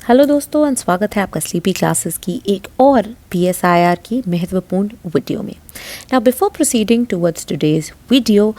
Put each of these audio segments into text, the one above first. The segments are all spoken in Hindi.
हेलो दोस्तों और स्वागत है आपका स्लीपी क्लासेस की एक और PSIR की महत्वपूर्ण वीडियो में। Now before proceeding towards today's video,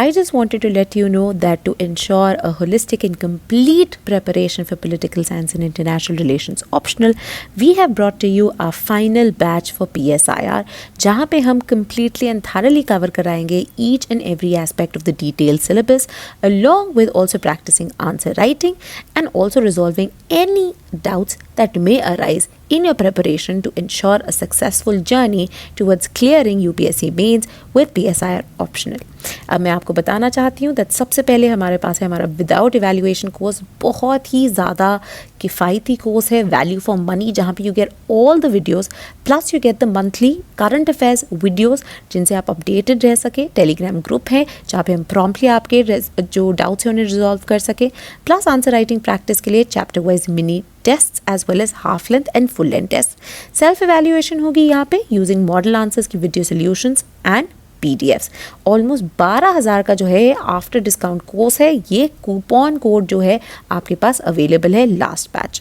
I just wanted to let you know that to ensure a holistic and complete preparation for political science and international relations optional, we have brought to you our final batch for PSIR, जहाँ पे हम completely and thoroughly cover कराएंगे each and every aspect of the detailed syllabus, along with also practicing answer writing and also resolving any doubts that may arise in your preparation to ensure a successful journey towards clearing UPSC mains with PSIR optional. अब मैं आपको बताना चाहती हूँ दैट सबसे पहले हमारे पास है हमारा विदाउट इवैल्यूएशन कोर्स, बहुत ही ज़्यादा किफ़ायती कोर्स है, वैल्यू फॉर मनी, जहाँ पे you get all the videos plus you get the monthly current affairs videos जिनसे आप अपडेटेड रह सके। टेलीग्राम ग्रुप है जहाँ पे हम प्रॉम्प्टली आपके जो डाउट्स हैं उन्हें रिजॉल्व कर सके, प्लस आंसर राइटिंग प्रैक्टिस के लिए chapter wise mini test as well as half length and full length test. Self evaluation होगी यहाँ पे यूजिंग मॉडल आंसर्स की video solutions and PDFs। Almost 12,000 का जो है आफ्टर डिस्काउंट कोर्स है। ये कूपन कोड जो है आपके पास अवेलेबल है लास्ट बैच।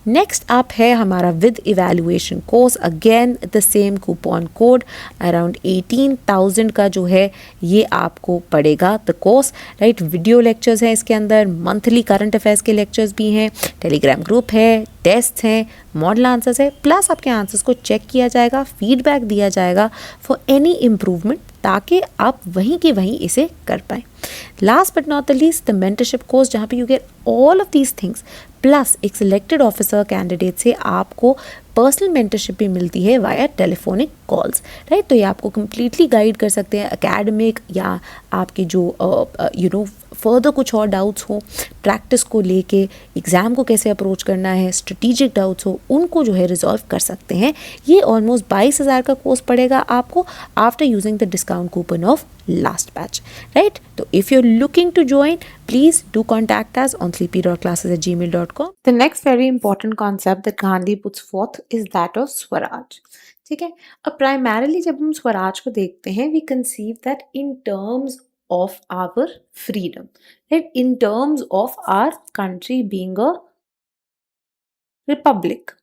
नेक्स्ट अप है हमारा with evaluation course, again the same coupon code, around 18,000 का जो है ये आपको पड़ेगा the course, right. Video lectures हैं इसके अंदर, मंथली करंट अफेयर्स के लेक्चर्स भी हैं, टेलीग्राम ग्रुप है, टेस्ट हैं, मॉडल आंसर्स है, प्लस आपके आंसर्स को चेक किया जाएगा, फीडबैक दिया जाएगा फॉर एनी इम्प्रूवमेंट, ताकि आप वहीं के वहीं इसे कर पाएँ। Last but not the least the mentorship course, जहाँ पे you get all of these things plus एक सिलेक्टेड ऑफिसर कैंडिडेट से आपको पर्सनल मेंटरशिप भी मिलती है वाया टेलीफोनिक कॉल्स, राइट। तो ये आपको कम्प्लीटली गाइड कर सकते हैं एकेडमिक या आपके जो फर्दर कुछ और डाउट्स हो, प्रैक्टिस को लेके, एग्ज़ाम को कैसे अप्रोच करना है, स्ट्रेटिजिक डाउट्स हो, उनको जो है रिजॉल्व कर सकते हैं। ये ऑलमोस्ट 22,000 का कोर्स पड़ेगा आपको after using the discount coupon of last batch, right? So if you're looking to join, please do contact us on sleepy.classes@gmail.com. The next very important concept that Gandhi puts forth is that of Swaraj. ठीक है। अब primarily जब हम स्वराज को देखते हैं, we conceive that in terms of our freedom, right? In terms of our country being a republic,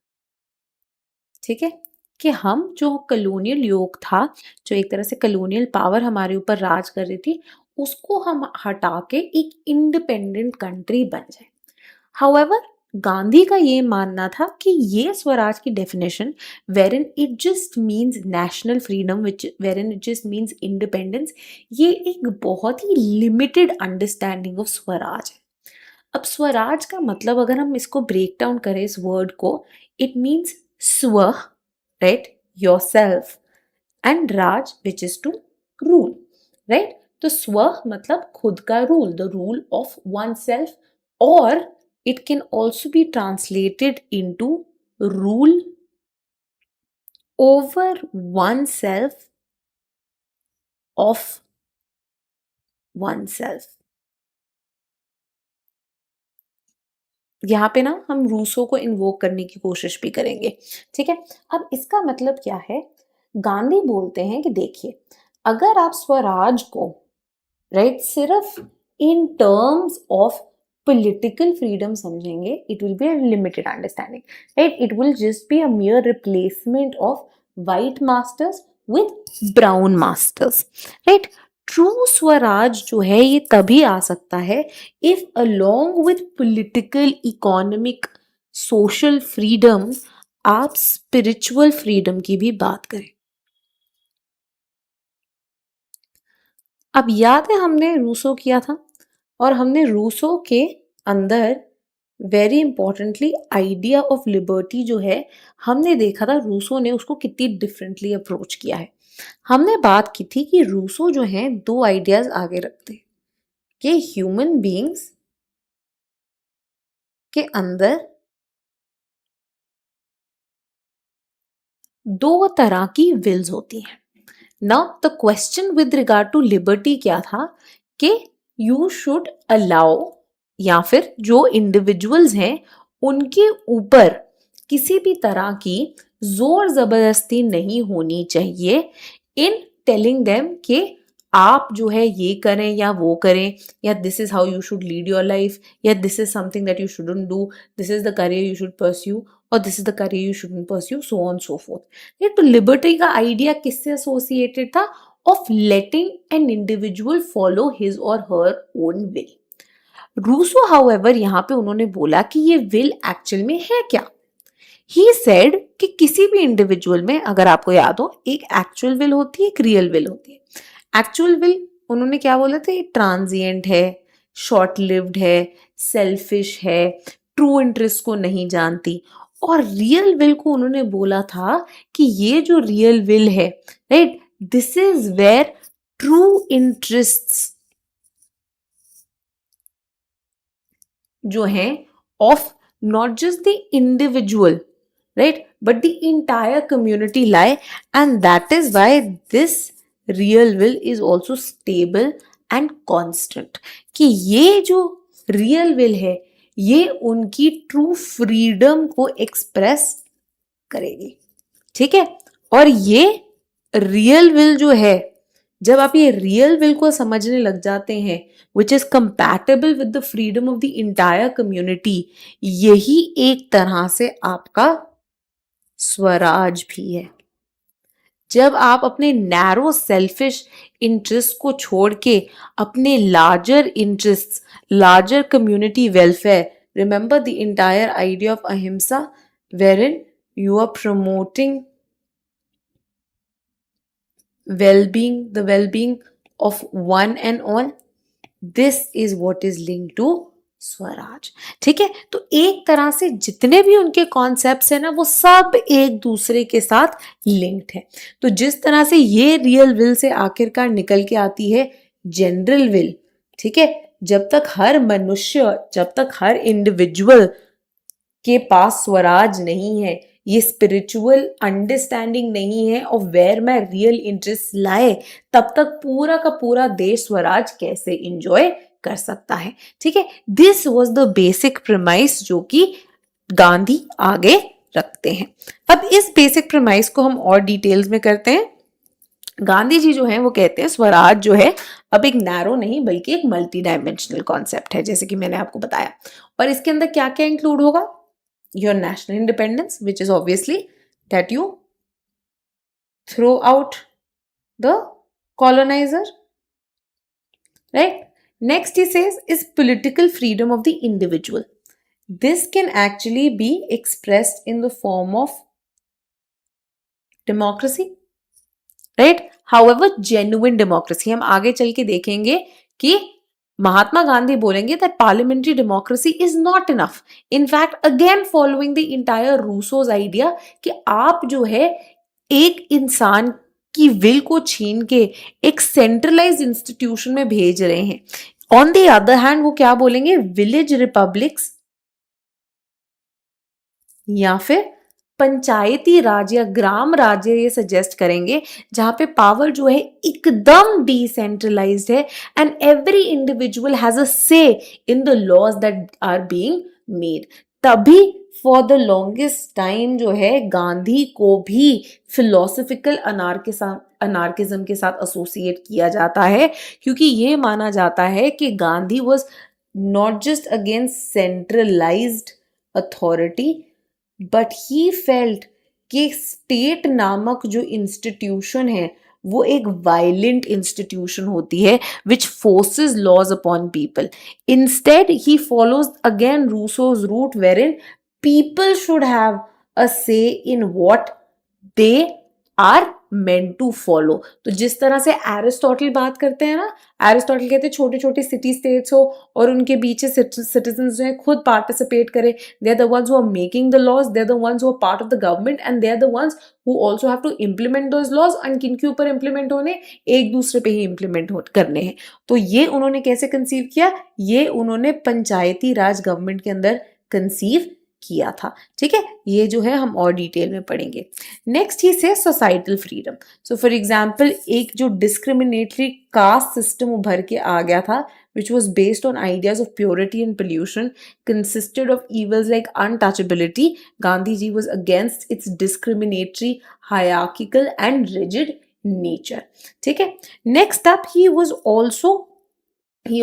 ठीक है, कि हम जो कलोनियल योग था, जो एक तरह से कलोनियल पावर हमारे ऊपर राज कर रही थी, उसको हम हटा के एक इंडिपेंडेंट कंट्री बन जाए। हाउएवर गांधी का ये मानना था कि ये स्वराज की definition wherein it just means national freedom, wherein it just means independence, ये एक बहुत ही लिमिटेड अंडरस्टैंडिंग ऑफ स्वराज है। अब स्वराज का मतलब अगर हम इसको ब्रेक डाउन करें इस वर्ड को, इट मीन्स स्व, right, yourself, and raj which is to rule, right। तो स्व मतलब खुद का rule, the rule of oneself, और it can also be translated into rule over oneself of oneself. यहाँ पे ना हम रूसो को इन्वोक करने की कोशिश भी करेंगे, ठीक है। अब इसका मतलब क्या है, गांधी बोलते हैं कि देखिए, अगर आप स्वराज को राइट सिर्फ in terms of political freedom समझेंगे, it will be a limited understanding, right. It will just be a mere replacement of white masters with brown masters, right. True swaraj जो है ये तभी आ सकता है if along with political, economic, social freedom आप स्पिरिचुअल फ्रीडम की भी बात करें। अब याद है हमने रूसो किया था, और हमने रूसो के अंदर very importantly idea of liberty जो है, हमने देखा था रूसो ने उसको कितनी डिफरेंटली अप्रोच किया है। हमने बात की थी कि रूसो जो है दो आइडियाज आगे रखते हैं कि ह्यूमन बीइंग्स के अंदर दो तरह की विल्स होती हैं। Now the question with regard to liberty क्या था कि यू शुड अलाउ, या फिर जो इंडिविजुअल्स हैं उनके ऊपर किसी भी तरह की जोर जबरदस्ती नहीं होनी चाहिए इन टेलिंग देम कि आप जो है ये करें या वो करें, या this is how you should lead your life, या this is something that you shouldn't do, this is the career you should pursue, और this is the career you shouldn't pursue, so on so forth. तो लिबर्टी का आइडिया किससे एसोसिएटेड था? Of letting an individual follow his or her own will. Rousseau however यहाँ पे उन्होंने बोला कि ये विल एक्चुअल में है क्या? ही सेड कि किसी भी इंडिविजुअल में, अगर आपको याद हो, एक एक्चुअल विल होती है, एक रियल विल होती है। एक्चुअल विल उन्होंने क्या बोला था? ट्रांजिएंट है, शॉर्ट लिव्ड है, सेल्फिश है, ट्रू इंटरेस्ट को नहीं जानती। और रियल विल को उन्होंने बोला था कि ये जो रियल विल है, right, this is where true interests जो हैं of not just the individual, right, but the entire community lie, and that is why this real will is also stable and constant। कि ये जो real will है ये उनकी true freedom को express करेगी, ठीक है। और ये real will जो है, जब आप ये रियल विल को समझने लग जाते हैं, which is compatible with the freedom of the entire community, यही एक तरह से आपका स्वराज भी है। जब आप अपने नैरो सेल्फिश इंटरेस्ट को छोड़ के अपने larger interest, larger community welfare, remember the entire idea of ahimsa, wherein you are promoting well-being, the well-being of one and all, this is what is linked to Swaraj, ठीक है। तो एक तरह से जितने भी उनके कॉन्सेप्ट्स हैं ना, वो सब एक दूसरे के साथ लिंक्ड है। तो जिस तरह से ये रियल विल से आखिरकार निकल के आती है जनरल विल, ठीक है, जब तक हर मनुष्य, जब तक हर इंडिविजुअल के पास स्वराज नहीं है, ये स्पिरिचुअल अंडरस्टैंडिंग नहीं है of where my real interest लाए, तब तक पूरा का पूरा देश स्वराज कैसे एंजॉय कर सकता है, ठीक है। This was the basic premise जो कि गांधी आगे रखते हैं। अब इस बेसिक प्रीमाइस को हम और डिटेल्स में करते हैं। गांधी जी जो है वो कहते हैं स्वराज जो है अब एक नैरो नहीं बल्कि एक मल्टी डायमेंशनल कॉन्सेप्ट है, जैसे कि मैंने आपको बताया। और इसके अंदर क्या क्या इंक्लूड होगा? Your national independence, which is obviously that you throw out the colonizer, right? Next he says is political freedom of the individual. This can actually be expressed in the form of democracy, right? However, genuine democracy, हम आगे चल के देखेंगे कि महात्मा गांधी बोलेंगे that parliamentary democracy is not enough. In fact, again following the entire Rousseau's idea कि आप जो है एक इंसान की विल को छीन के एक सेंट्रलाइज्ड इंस्टीट्यूशन में भेज रहे हैं। ऑन द अदर हैंड वो क्या बोलेंगे? विलेज रिपब्लिक्स या फिर पंचायती राज या ग्राम राज्य ये सजेस्ट करेंगे, जहां पे पावर जो है एकदम डिसेंट्रलाइज्ड है and every individual has a say in the laws that are being made. तभी फॉर द लॉन्गेस्ट टाइम जो है गांधी को भी फिलोसफिकल अनार्किज्म के साथ एसोसिएट किया जाता है, क्योंकि ये माना जाता है कि Gandhi was not just against centralised authority, but he felt कि स्टेट नामक जो इंस्टीट्यूशन है वो एक वायलेंट इंस्टीट्यूशन होती है which forces laws upon people. Instead he follows again Rousseau's route wherein people should have a say in what they are meant to follow. तो जिस तरह से एरिस्टोटल बात करते हैं ना, एरिस्टोटल कहते हैं छोटे छोटे सिटी स्टेट्स हो और उनके बीच सिटीजन्स जो है खुद पार्टिसिपेट करें, they are the ones who are making the laws, they are the ones who are part of the government and they are the ones who also have to implement those laws. And किनके ऊपर इम्प्लीमेंट होने? एक दूसरे पे ही इम्प्लीमेंट करने हैं। तो ये उन्होंने कैसे कंसीव किया? ये उन्होंने पंचायती राज गवर्नमेंट के अंदर कंसीव किया था, ठीक है। ये जो है हम और डिटेल में पढ़ेंगे। नेक्स्ट ही से societal freedom. So for example एक जो डिस्क्रिमिनेटरी कास्ट सिस्टम उभर के आ गया था which was based on ideas of purity and pollution, consisted of evils like untouchability. Gandhi ji was against its discriminatory, hierarchical and rigid nature. ठीक है. Next up, he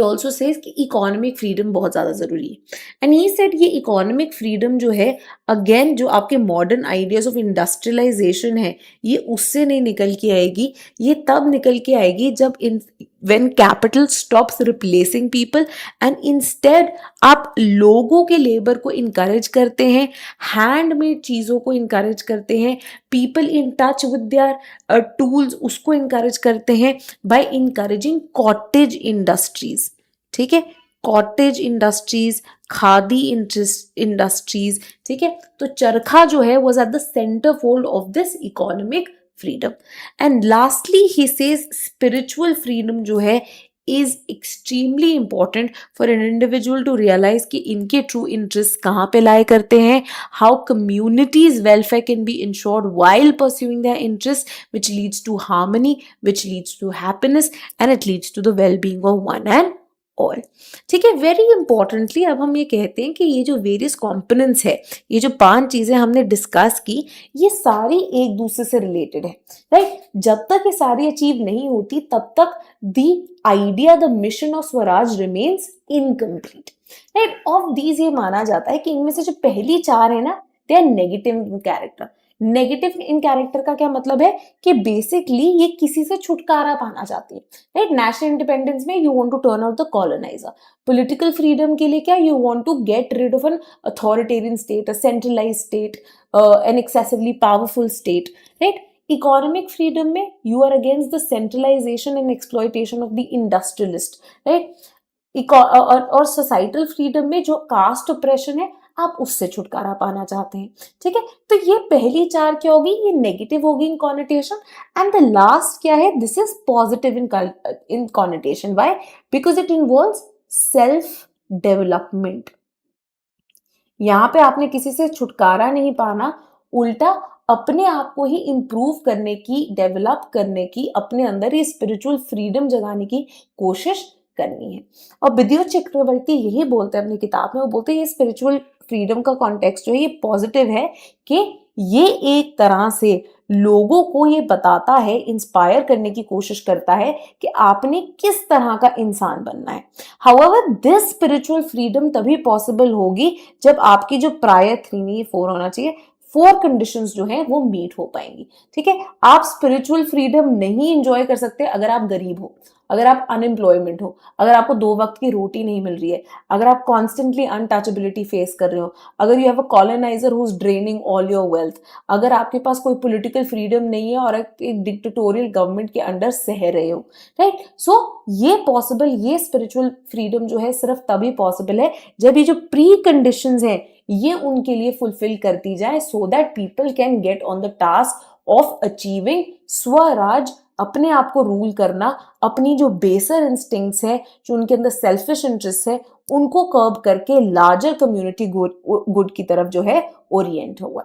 also says कि इकोनॉमिक फ्रीडम बहुत ज़्यादा ज़रूरी है. एंड ही सेड ये इकोनॉमिक फ्रीडम जो है, अगेन जो आपके मॉडर्न आइडियाज ऑफ इंडस्ट्रियलाइजेशन है, ये उससे नहीं निकल के आएगी. ये तब निकल के आएगी जब when capital stops replacing people and instead आप लोगों के लेबर को इनकरेज करते हैं, हैंडमेड चीज़ों को इनकरेज करते हैं, people in touch with their tools उसको इनकरेज करते हैं बाय इनकरेजिंग कॉटेज इंडस्ट्रीज. ठीक है, कॉटेज इंडस्ट्रीज, खादी इंडस्ट्रीज. ठीक है, तो चरखा जो है was at the centre fold of this economic freedom. And lastly, he says spiritual freedom जो है is extremely important for an individual to realize कि इनके true interests कहाँ पे lie करते हैं, how communities welfare can be ensured while pursuing their interests, which leads to harmony, which leads to happiness, and it leads to the well-being of one and all. ठीक है, वेरी इंपॉर्टेंटली अब हम ये कहते हैं कि ये जो वेरियस कॉम्पोनेंट्स है, ये जो 5 चीजें हमने डिस्कस की, ये सारी एक दूसरे से रिलेटेड है. राइट, जब तक ये सारी अचीव नहीं होती तब तक the idea, the mission of Swaraj remains incomplete. Right, of these ये माना जाता है कि इनमें से जो पहली 4 है ना, they are negative in character. Negative in character का क्या मतलब है कि बेसिकली ये किसी से छुटकारा पाना चाहती है. राइट, नेशनल इंडिपेंडेंस में you want to turn out the coloniser. Political freedom के लिए क्या, you want to get rid of an authoritarian state, a centralised state, an excessively powerful state. Right, economic freedom में you are against the centralisation and exploitation of the industrialist. Right, और सोसाइटल फ्रीडम में जो कास्ट ऑपरेशन है आप उससे छुटकारा पाना चाहते हैं. ठीक है, तो ये पहली 4 क्या होगी, ये नेगेटिव होगी इन कॉनोटेशन. एंड द लास्ट क्या है, this is positive in connotation. Why? Because it involves self development. यहां पे आपने किसी से छुटकारा नहीं पाना, उल्टा अपने आप को ही इंप्रूव करने की, डेवलप करने की, अपने अंदर ही स्पिरिचुअल फ्रीडम जगाने की कोशिश करनी है. और विद्युत चक्रवर्ती यही बोलते हैं अपनी किताब में, वो बोलते हैं ये स्पिरिचुअल फ्रीडम का कॉन्टेक्स्ट जो है ये पॉजिटिव है कि ये एक तरह से लोगों को ये बताता है, इंस्पायर करने की कोशिश करता है कि आपने किस तरह का इंसान बनना है. हाउएवर दिस स्पिरिचुअल फ्रीडम तभी पॉसिबल होगी जब आपकी जो प्रायर 3 नहीं 4 होना चाहिए, 4 कंडीशंस जो हैं वो मीट हो पाएंगी. ठीक है, आप स्पिरिचुअल फ्रीडम नहीं एंजॉय कर सकते अगर आप गरीब हो, अगर आप अनएम्प्लॉयमेंट हो, अगर आपको 2 वक्त की रोटी नहीं मिल रही है, अगर आप कॉन्स्टेंटली अनटचेबिलिटी फेस कर रहे हो, अगर you have a coloniser who is draining all your wealth, अगर आपके पास कोई पॉलिटिकल फ्रीडम नहीं है और एक डिक्टेटोरियल गवर्नमेंट के अंडर सह रहे हो. राइट, सो ये पॉसिबल, ये स्पिरिचुअल फ्रीडम जो है सिर्फ तभी पॉसिबल है जब ये जो प्री कंडीशंस हैं ये उनके लिए फुलफिल कर दी जाए, so that people can get on the task of achieving Swaraj, अपने आप को रूल करना, अपनी जो बेसर इंस्टिंक्ट्स है, जो उनके अंदर सेल्फिश इंटरेस्ट है, उनको कर्ब करके लार्जर कम्युनिटी गुड की तरफ जो है ओरिएंट हुआ.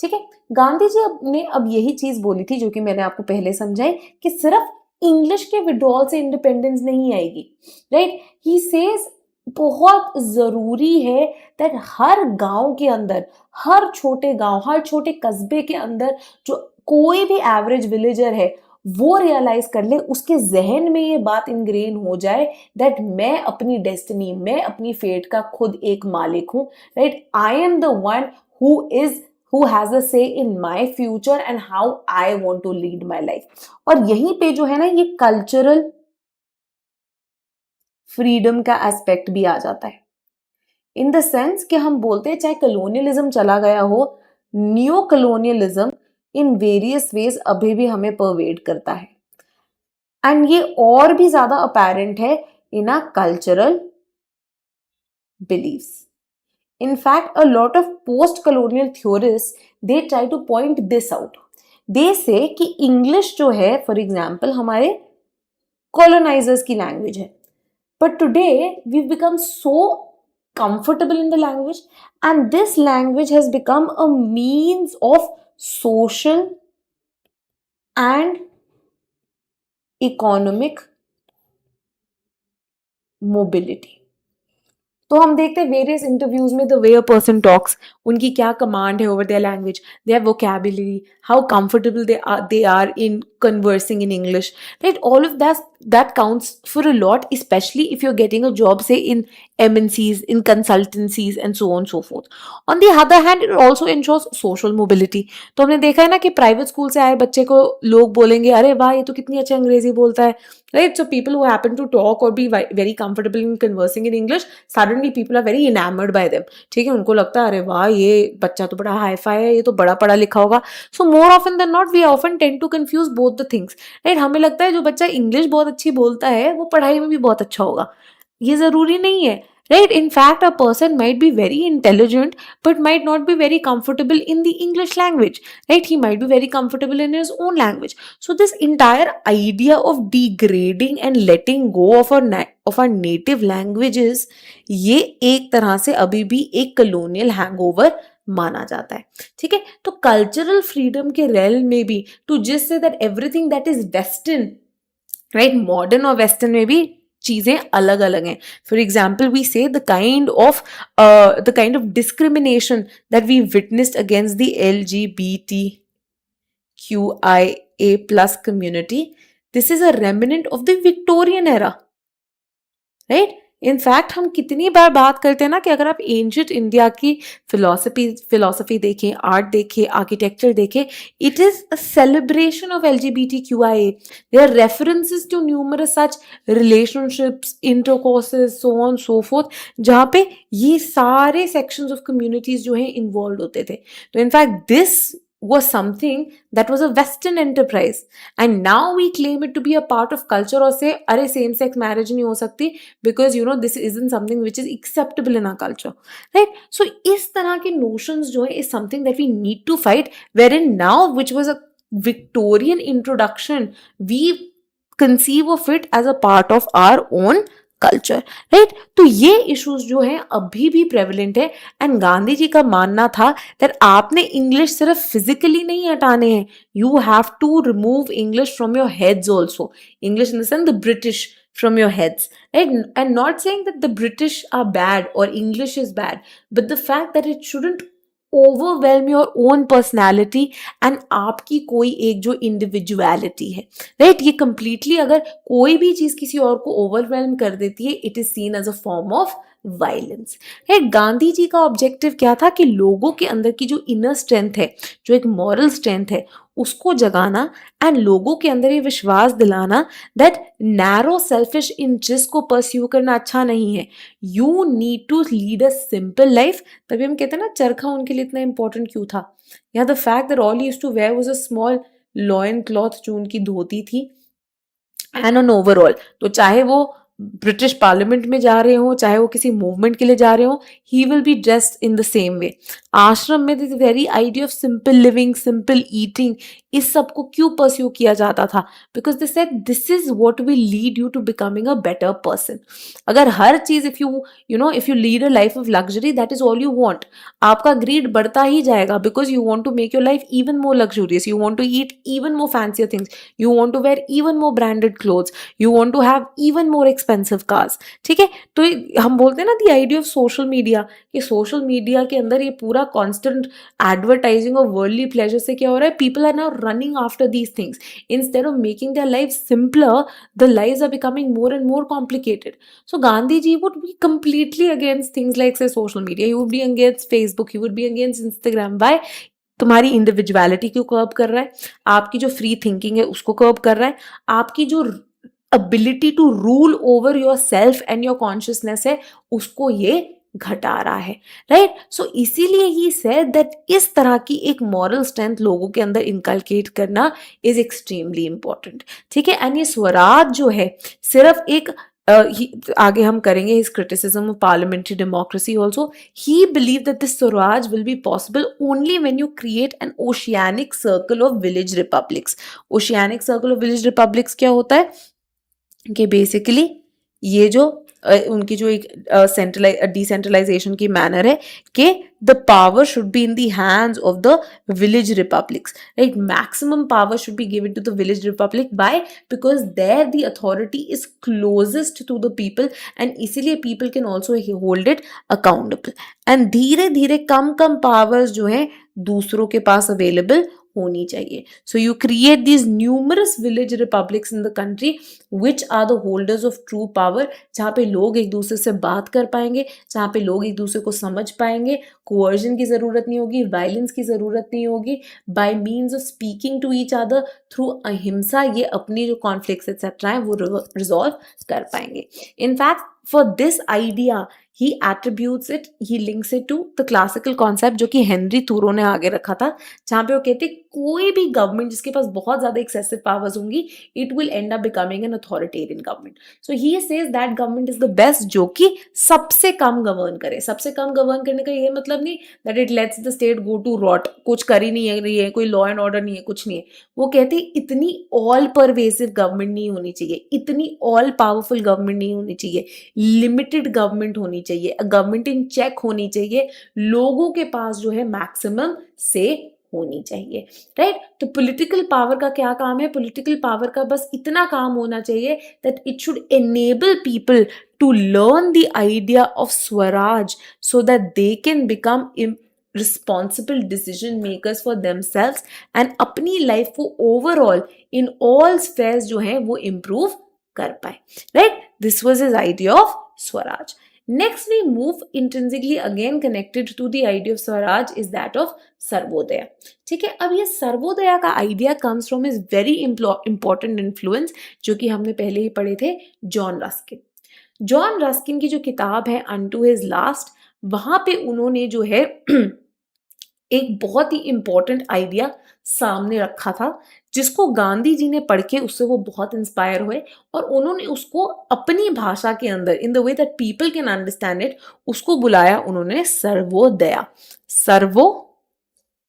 ठीक है, गांधी जी ने अब यही चीज बोली थी जो कि मैंने आपको पहले समझाई कि सिर्फ इंग्लिश के विड्रॉल से इंडिपेंडेंस नहीं आएगी. राइट, ही सेज बहुत जरूरी है दैट हर गांव के अंदर, हर छोटे गांव, हर छोटे कस्बे के अंदर जो कोई भी एवरेज विलेजर है वो रियलाइज कर ले, उसके जहन में ये बात इनग्रेन हो जाए दैट मैं अपनी डेस्टिनी, मैं अपनी फेट का खुद एक मालिक हूं. Right, I am the one who has a say in my future and how I want to lead my life. और यहीं पे जो है ना ये कल्चरल फ्रीडम का एस्पेक्ट भी आ जाता है, इन द सेंस कि हम बोलते हैं चाहे कलोनियलिज्म चला गया हो, new colonialism in various ways अभी भी हमें परवेड करता है. एंड ये और भी ज्यादा अपेरेंट है in a cultural beliefs. In fact, a lot of post-colonial theorists, they try to point this out. They say कि English जो है, for example, हमारे colonizers की language है. But today, we've become so comfortable in the language, and this language has become a means of social and economic mobility. तो हम देखते हैं वेरियस इंटरव्यूज में the way a person talks, उनकी क्या कमांड है over their language, their vocabulary, how comfortable they are in conversing in English, right? All of that counts for a lot, especially if you're getting a job, say in MNCs, in consultancies, and so on and so forth. On the other hand, it also ensures social mobility. तो हमने देखा है ना कि प्राइवेट स्कूल से आए बच्चे को लोग बोलेंगे, अरे वाह ये तो कितनी अच्छी अंग्रेजी बोलता है, right? So people who happen to talk or be very comfortable in conversing in English, suddenly people are very enamored by them. ठीक है, उनको लगता है अरे वाह ये बच्चा तो बड़ा हाई फाई है, ये तो बड़ा पढ़ा लिखा होगा. So more often than not we often tend to confuse both the things, right? हमें लगता है जो बच्चा इंग्लिश बहुत अच्छी बोलता है वो पढ़ाई में भी बहुत अच्छा होगा. ये जरूरी नहीं है, right? In fact, a person might be very intelligent but might not be very comfortable in the English language, right? He might be very comfortable in his own language. So this entire idea of degrading and letting go of our native languages, ये एक तरह से अभी भी एक colonial hangover माना जाता है. ठीक है, तो कल्चरल फ्रीडम के रेल में भी to just say that everything that is western, right, modern और वेस्टर्न में भी चीजें अलग अलग हैं. For example we say the kind of discrimination that we witnessed against the LGBTQIA+ community, this is a remnant of the Victorian era, right. In fact हम कितनी बार बात करते हैं ना कि अगर आप एंशियंट इंडिया की फिलोसफी देखें, आर्ट देखें, आर्किटेक्चर देखें, it is a celebration of LGBTQIA. There are references to numerous such relationships, intercourses, so on so forth, जहाँ पे ये सारे सेक्शंस ऑफ कम्युनिटीज जो हैं इन्वॉल्व होते थे. तो in fact this was something that was a Western enterprise, and now we claim it to be a part of culture और say अरे same sex marriage नहीं हो सकती because you know this isn't something which is acceptable in our culture, right? So इस तरह के notions जो है is something that we need to fight, wherein now which was a Victorian introduction, we conceive of it as a part of our own culture, right. तो ये इश्यूज जो है अभी भी प्रेवलेंट है. एंड गांधी जी का मानना था दैट आपने इंग्लिश सिर्फ फिजिकली नहीं हटाने हैं, you have to remove English from your heads also. English in the sense the British from your heads, right? And not saying that the British are bad or English is bad, but the fact that it shouldn't overwhelm your own personality and आपकी कोई एक जो individuality है, right? ये completely अगर कोई भी चीज किसी और को overwhelm कर देती है, it is seen as a form of violence, है. गांधी जी का ऑब्जेक्टिव क्या था कि लोगों के अंदर की जो इनर स्ट्रेंथ है, जो एक मॉरल स्ट्रेंथ है, उसको जगाना एंड लोगों के अंदर ये विश्वास दिलाना दैट नैरो सेल्फिश इंटरेस्ट को परस्यू करना अच्छा नहीं है. You need to lead a simple life. तभी हम कहते हैं ना चरखा उनके लिए इतना इंपॉर्टेंट क्यों था. या the fact that all used to wear was a small loin cloth जो उनकी धोती थी, एंड ऑन ओवरऑल, तो चाहे वो ब्रिटिश पार्लियामेंट में जा रहे हो, चाहे वो किसी मूवमेंट के लिए जा रहे हो, he will be dressed in the same way. Ashram में the very idea of simple living, simple eating, इस सब को क्यों परस्यू किया जाता था? Because they said this is what will lead you to becoming a better person. अगर हर चीज if you lead a life of luxury, that is all you want, आपका ग्रीड बढ़ता ही जाएगा because you want to make your life even more luxurious, you want to eat even more fancier things, you want to wear even more branded clothes, you want to have even more expensive cars. ठीक है, तो हम बोलते हैं ना the idea of social media, कि सोशल मीडिया के अंदर ये पूरा constant advertising of worldly pleasure से क्या हो रहा है, people are now running after these things instead of making their lives simpler. The lives are becoming more and more complicated. So Gandhi ji would be completely against things like say social media. He would be against Facebook, he would be against Instagram. Why? तुम्हारी इंडिविजुअलिटी को कर्ब कर रहा है, आपकी जो फ्री थिंकिंग है उसको कर्ब कर रहा है, आपकी जो ability to rule over your self and your consciousness है उसको ये घटा रहा है, राइट. सो इसीलिए ही सेड दैट इस तरह की एक मॉरल स्ट्रेंथ लोगों के अंदर इनकलकेट करना इज एक्सट्रीमली इंपॉर्टेंट. ठीक है, एंड ये स्वराज जो है सिर्फ एक आगे हम करेंगे his criticism of parliamentary democracy also. He believe that this Swaraj will be possible only when you create an oceanic circle of village republics. Oceanic circle of village republics क्या होता है कि बेसिकली ये जो उनकी जो एक डिसेंट्रलाइजेशन की मैनर है कि the power should be in the hands of the village republics, right? Maximum power should be given to the village republic. Why? Because there the authority is closest to the people and इसीलिए people can also hold it accountable. and धीरे धीरे कम कम powers जो है दूसरों के पास available होनी चाहिए. So you create these numerous village republics in the country which are the holders of true power, जहाँ पे लोग एक दूसरे से बात कर पाएंगे, जहाँ पे लोग एक दूसरे को समझ पाएंगे, कोअर्जन की ज़रूरत नहीं होगी, वायलेंस की ज़रूरत नहीं होगी. By means of speaking to each other through ahimsa ये अपनी जो कॉन्फ्लिक्ट्स एक्सेट्रा हैं वो रिजॉल्व कर पाएंगे. In fact for this idea he attributes it, he links it to the classical concept जो कि हेनरी थूरो ने आगे रखा था, जहाँ पे वो कहते कोई भी गवर्नमेंट जिसके पास बहुत ज़्यादा एक्सेसिव पावर्स होंगी it will end up becoming an authoritarian government. So he says that government is the best जो कि सबसे कम गवर्न करे. सबसे कम गवर्न करने का ये मतलब नहीं that it lets the state go to rot, कुछ कर ही नहीं है, कोई लॉ एंड ऑर्डर नहीं है, कुछ नहीं है. वो कहते इतनी ऑल परवेसिव गवर्नमेंट नहीं होनी चाहिए, इतनी ऑल पावरफुल गवर्नमेंट नहीं होनी चाहिए, लिमिटेड गवर्नमेंट होनी चाहिए, गवर्नमेंट इन चेक होनी चाहिए, लोगों के पास जो है मैक्सिमम से होनी चाहिए, राइट? तो पॉलिटिकल पावर का क्या काम है? पॉलिटिकल पावर का बस इतना काम होना चाहिए that it should enable people to learn the idea of swaraj so that they can become responsible decision makers for themselves and अपनी लाइफ को ओवरऑल इन ऑल स्फेयर्स जो है वो इम्प्रूव कर पाए, right? This was his idea of swaraj. Next, we move intrinsically again connected to the idea of Swaraj is that of Sarvodaya. ठीक है, अब ये सर्वोदया का idea comes from his very important influence जो कि हमने पहले ही पढ़े थे, जॉन रस्किन. जॉन रस्किन की जो किताब है Unto His Last, वहां पे उन्होंने जो है एक बहुत ही इंपॉर्टेंट आइडिया सामने रखा था जिसको गांधी जी ने पढ़ के उससे वो बहुत इंस्पायर हुए और उन्होंने उसको अपनी भाषा के अंदर in the way that people can understand it उसको बुलाया उन्होंने सर्वोदया. Servo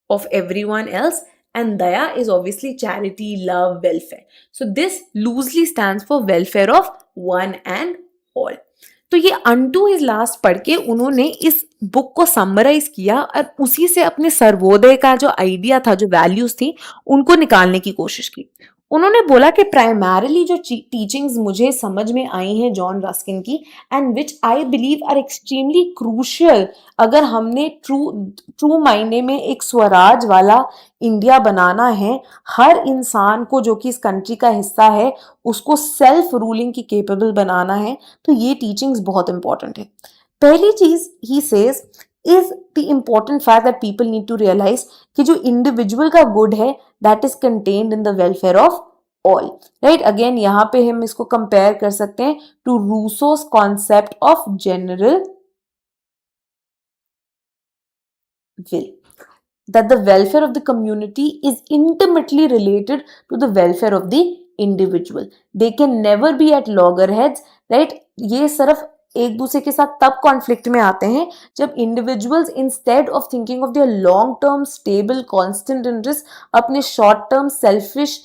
of everyone else and daya is obviously charity, love, welfare. So this loosely stands for welfare of one and all. तो ये Unto His Last पढ़ के उन्होंने इस बुक को समराइज किया और उसी से अपने सर्वोदय का जो आइडिया था, जो वैल्यूज थी, उनको निकालने की कोशिश की. उन्होंने बोला कि प्राइमरीली जो टीचिंग्स मुझे समझ में आई हैं जॉन रस्किन की and which I believe are extremely crucial अगर हमने ट्रू मायने में एक स्वराज वाला इंडिया बनाना है, हर इंसान को जो कि इस कंट्री का हिस्सा है उसको सेल्फ रूलिंग की केपेबल बनाना है, तो ये टीचिंग्स बहुत इंपॉर्टेंट है. पहली चीज he says is the important fact that people need to realize कि जो individual का good है that is contained in the welfare of all, right? Again यहाँ पे हम इसको compare कर सकते हैं to Rousseau's concept of general will, that the welfare of the community is intimately related to the welfare of the individual. They can never be at loggerheads, right? ये सिर्फ एक दूसरे के साथ तब कॉन्फ्लिक्ट में आते हैं जब individuals instead of thinking of their long term stable constant interest अपने शॉर्ट टर्म सेल्फिश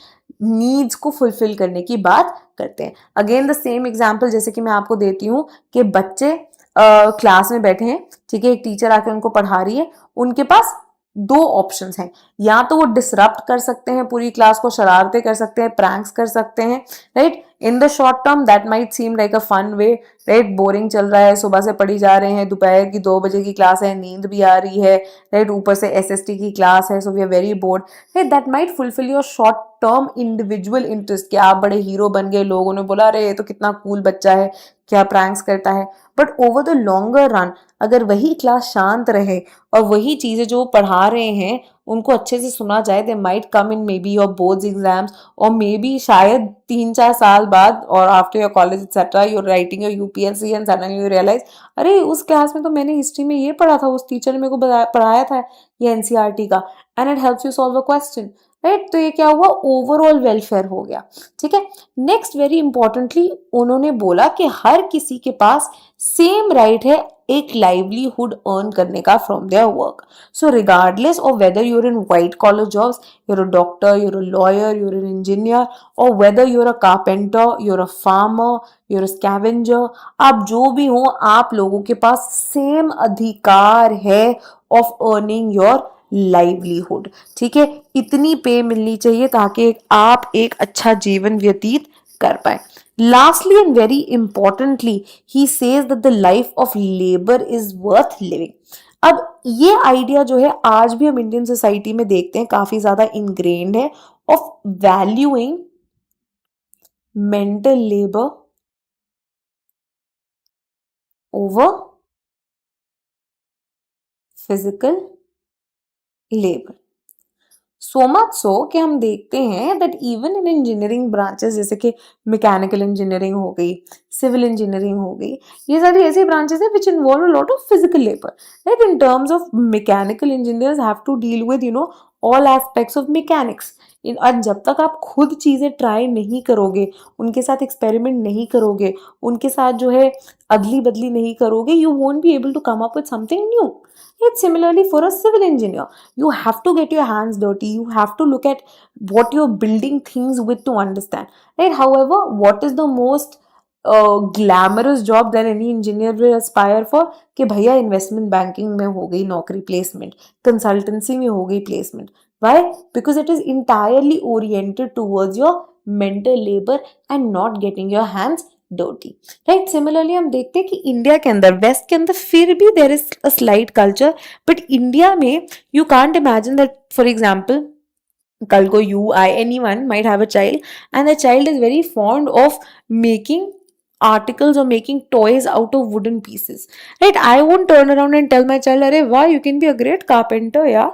नीड्स को फुलफिल करने की बात करते हैं. अगेन द सेम एग्जांपल जैसे कि मैं आपको देती हूँ कि बच्चे क्लास में बैठे हैं, ठीक है, एक टीचर आके उनको पढ़ा रही है, उनके पास दो ऑप्शंस हैं, या तो वो डिसरप्ट कर सकते हैं पूरी क्लास को, शरारतें कर सकते हैं, प्रैंक्स कर सकते हैं, right? In the short term that might seem like a fun way, right? Boring चल रहा है, सुबह से पढ़ी जा रहे हैं, दोपहर की 2 बजे की क्लास है, नींद भी आ रही है, राइट? ऊपर से एसएसटी की क्लास है, so we are very bored, right? That might fulfil your short term individual interest कि आप बड़े हीरो बन गए, लोगों ने बोला अरे ये तो कितना कूल बच्चा है, क्या प्रैंक्स करता है. But over the longer run अगर वही क्लास शांत रहे और वही चीजें जो पढ़ा रहे हैं उनको अच्छे से सुना जाए, they might come in maybe your boards exams और मे बी शायद 3-4 साल बाद और after your college etcetera you are writing your UPSC and suddenly you realise अरे उस क्लास में तो मैंने हिस्ट्री में ये पढ़ा था, उस टीचर ने मेरे को पढ़ाया था ये एनसीईआरटी का, and it helps you solve a question, right? तो ये क्या हुआ, ओवरऑल वेलफेयर हो गया, ठीक है. नेक्स्ट वेरी इंपॉर्टेंटली उन्होंने बोला कि हर किसी के पास सेम राइट है एक लाइवलीहुड अर्न करने का from their work. So regardless of whether you're in white collar jobs, you're a doctor, you're a lawyer, you're an engineer, or whether you're a carpenter, you're a farmer, you're a scavenger, आप जो भी हो, आप लोगों के पास सेम अधिकार है ऑफ अर्निंग योर लाइवलीहुड. ठीक है, इतनी पे मिलनी चाहिए ताकि आप एक अच्छा जीवन व्यतीत कर पाए. Lastly and very importantly, he says that the life of labor is worth living. अब ये आइडिया जो है आज भी हम इंडियन सोसाइटी में देखते हैं, काफी ज्यादा इनग्रेन्ड है, of valuing mental labour over physical labour. So much so कि हम देखते हैं that even in engineering branches, जैसे कि मैकेनिकल इंजीनियरिंग हो गई, सिविल इंजीनियरिंग हो गई, ये सारी ऐसी ब्रांचेस है which involve a lot of physical labour. Right, in terms of mechanical engineers have to deal with all aspects of mechanics. और जब तक आप खुद चीजें ट्राई नहीं करोगे, उनके साथ एक्सपेरिमेंट नहीं करोगे, उनके साथ जो है अदली बदली नहीं करोगे, you won't be able to come up with something new. It's similarly for a civil engineer. You have to get your hands dirty. You have to look at what you're building things with to understand. Right? However, what is the most glamorous job that any engineer will aspire for? कि भैया इन्वेस्टमेंट बैंकिंग में हो गई नौकरी प्लेसमेंट, कंसल्टेंसी में हो गई placement. Why? Because it is entirely oriented towards your mental labor and not getting your hands dirty. Right. Similarly हम देखते हैं कि इंडिया के अंदर, वेस्ट के अंदर फिर भी there is a slight culture, but India में you can't imagine that for example कल को you I anyone might have a child and the child is very fond of making articles or making toys out of wooden pieces. Right, I won't turn around and tell my child, "Arey, wow, you can be a great carpenter, yeah."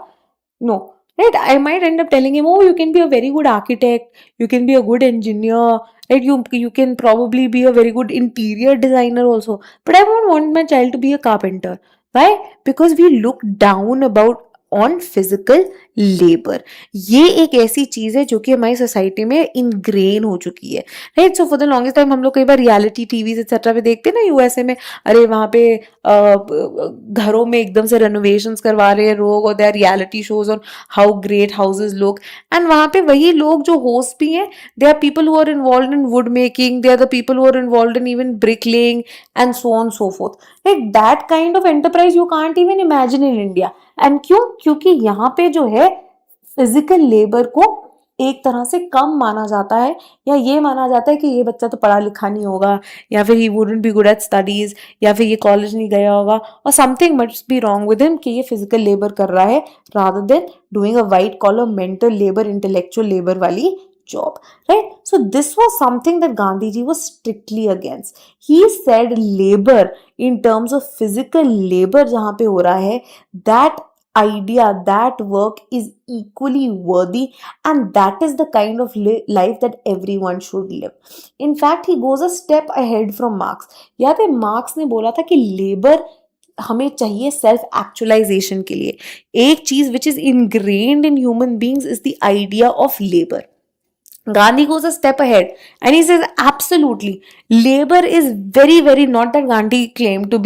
No. Right, I might end up telling him, oh, you can be a very good architect, you can be a good engineer, right, you can probably be a very good interior designer also, but I won't want my child to be a carpenter. Why? Because we look down about on physical labour. ये एक ऐसी चीज है जो कि हमारी सोसाइटी में इनग्रेन हो चुकी है. Right, so for the longest time हम लोग कई बार रियलिटी टीवी एक्सेट्रा पे देखते हैं ना, यूएसए में, अरे वहां पे घरों में एकदम से रेनोवेशंस करवा रहे हैं लोग, और they are reality shows on how great houses look, and वहां पे वही लोग जो होस्ट भी हैं, they are people who are involve in wood making, they are the people who are involve in even brick laying and so on so forth. Right, that kind of enterprise you can't even imagine in India. And क्यों? क्योंकि यहाँ पे जो है फिजिकल लेबर को एक तरह से कम माना जाता है, या ये माना जाता है कि ये बच्चा तो पढ़ा लिखा नहीं होगा, या फिर ही wouldn't be good at studies, या फिर ये कॉलेज नहीं गया होगा, और something must be wrong with him कि ये फिजिकल लेबर कर रहा है rather than doing a white collar mental labour, intellectual labour वाली job. Right, so this was something that Gandhiji was strictly against. He said labor in terms of physical labor जहां पे हो रहा है, that idea, that work is equally worthy, and that is the kind of life that everyone should live. In fact, he goes a step ahead from Marx. याद है मार्क्स ने बोला था कि लेबर हमें चाहिए सेल्फ एक्चुअलाइजेशन के लिए. एक चीज which is ingrained in human beings is the idea of labour. Gandhi goes a step ahead and he says absolutely labor is very very, not that Gandhi claimed to